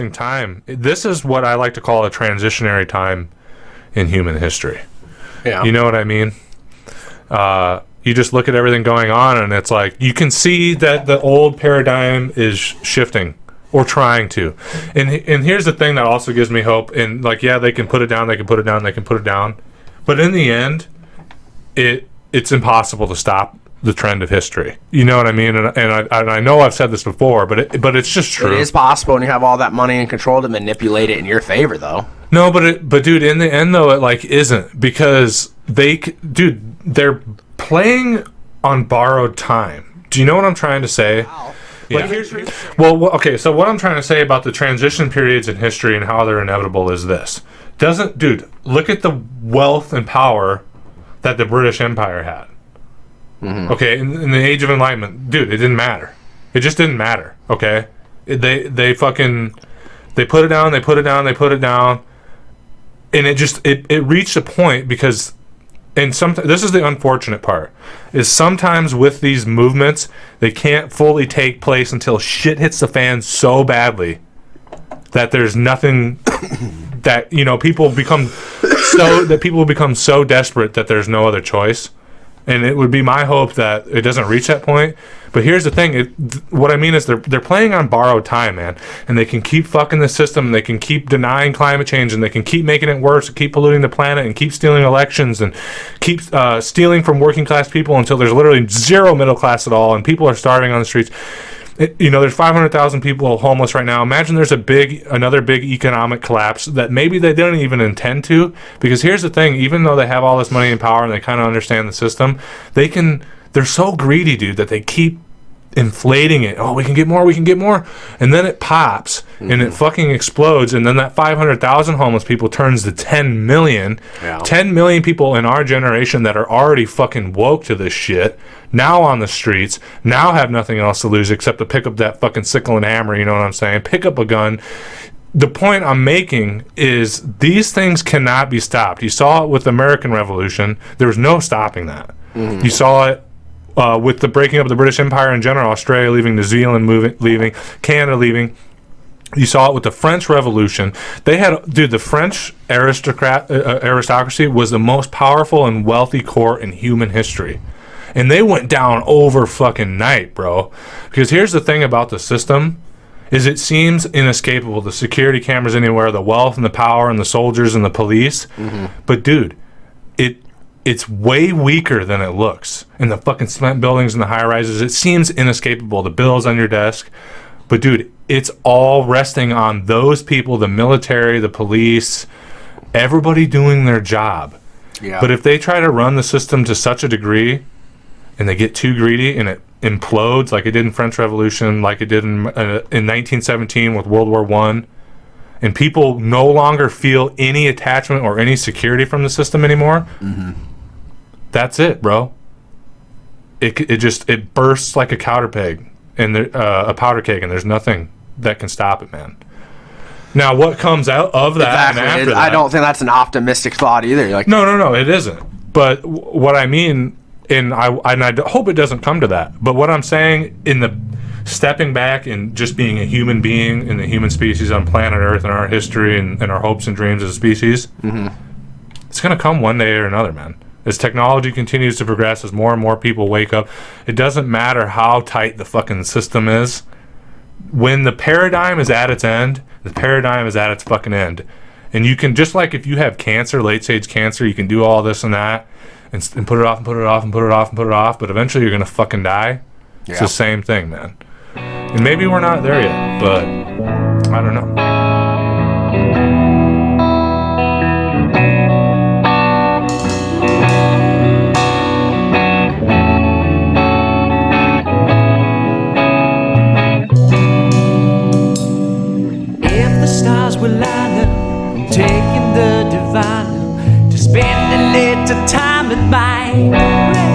interesting time. This is what I like to call a transitionary time in human history. Yeah. You know what I mean? You just look at everything going on, and it's like you can see that the old paradigm is shifting or trying to. And here's the thing that also gives me hope. And like, yeah, they can put it down, they can put it down, they can put it down. But in the end, it's impossible to stop the trend of history. You know what I mean? And I know I've said this before, but it's just true. It is possible, and you have all that money and control to manipulate it in your favor, though. No, but dude, in the end though, it like isn't, because they're playing on borrowed time. Do you know what I'm trying to say? Wow. Like, okay, so what I'm trying to say about the transition periods in history and how they're inevitable is this. Look at the wealth and power that the British Empire had. Mm-hmm. Okay, in the Age of Enlightenment, dude, it didn't matter. It just didn't matter, okay? They put it down, they put it down, they put it down, and it reached a point because... And this is the unfortunate part, is sometimes with these movements, they can't fully take place until shit hits the fan so badly that there's nothing that, people become so desperate that there's no other choice. And it would be my hope that it doesn't reach that point. But here's the thing. What I mean is they're playing on borrowed time, man. And they can keep fucking the system. And they can keep denying climate change. And they can keep making it worse. And keep polluting the planet. And keep stealing elections. And keep stealing from working class people until there's literally zero middle class at all. And people are starving on the streets. There's 500,000 people homeless right now. Imagine there's another big economic collapse that maybe they didn't even intend to. Because here's the thing, even though they have all this money and power and they kind of understand the system, they're so greedy, dude, that they keep inflating it. Oh, we can get more. And then it pops and it fucking explodes. And then that 500,000 homeless people turns to 10 million. Yeah. 10 million people in our generation that are already fucking woke to this shit, now on the streets, now have nothing else to lose except to pick up that fucking sickle and hammer, you know what I'm saying? Pick up a gun. The point I'm making is these things cannot be stopped. You saw it with the American Revolution. There was no stopping that. Mm-hmm. You saw it with the breaking up of the British Empire in general, Australia leaving, New Zealand leaving, Canada leaving. You saw it with the French Revolution. The French aristocracy was the most powerful and wealthy court in human history. And they went down over fucking night, bro. Because here's the thing about the system, is it seems inescapable. The security cameras anywhere, the wealth and the power and the soldiers and the police. Mm-hmm. But dude, it's way weaker than it looks. In the fucking cement buildings and the high-rises, it seems inescapable. The bills on your desk. But dude, it's all resting on those people, the military, the police, everybody doing their job. Yeah. But if they try to run the system to such a degree and they get too greedy and it implodes like it did in French Revolution, like it did in 1917 with World War I, and people no longer feel any attachment or any security from the system anymore, that's it, bro. It bursts like a powder keg, and a powder keg, and there's nothing that can stop it, man. Now, what comes out of that and after that? I don't think that's an optimistic thought either. No, it isn't. But what I mean, and I hope it doesn't come to that. But what I'm saying, in the stepping back and just being a human being in the human species on planet Earth and our history and our hopes and dreams as a species, it's going to come one day or another, man. As technology continues to progress, as more and more people wake up, it doesn't matter how tight the fucking system is. When the paradigm is at its end, the paradigm is at its fucking end. And you can, just like if you have cancer, late-stage cancer, you can do all this and that and put it off and put it off and put it off and put it off, but eventually you're going to fucking die. Yeah. It's the same thing, man. And maybe we're not there yet, but I don't know. If the stars were lined up, I'm taking the divine to spend a little time at my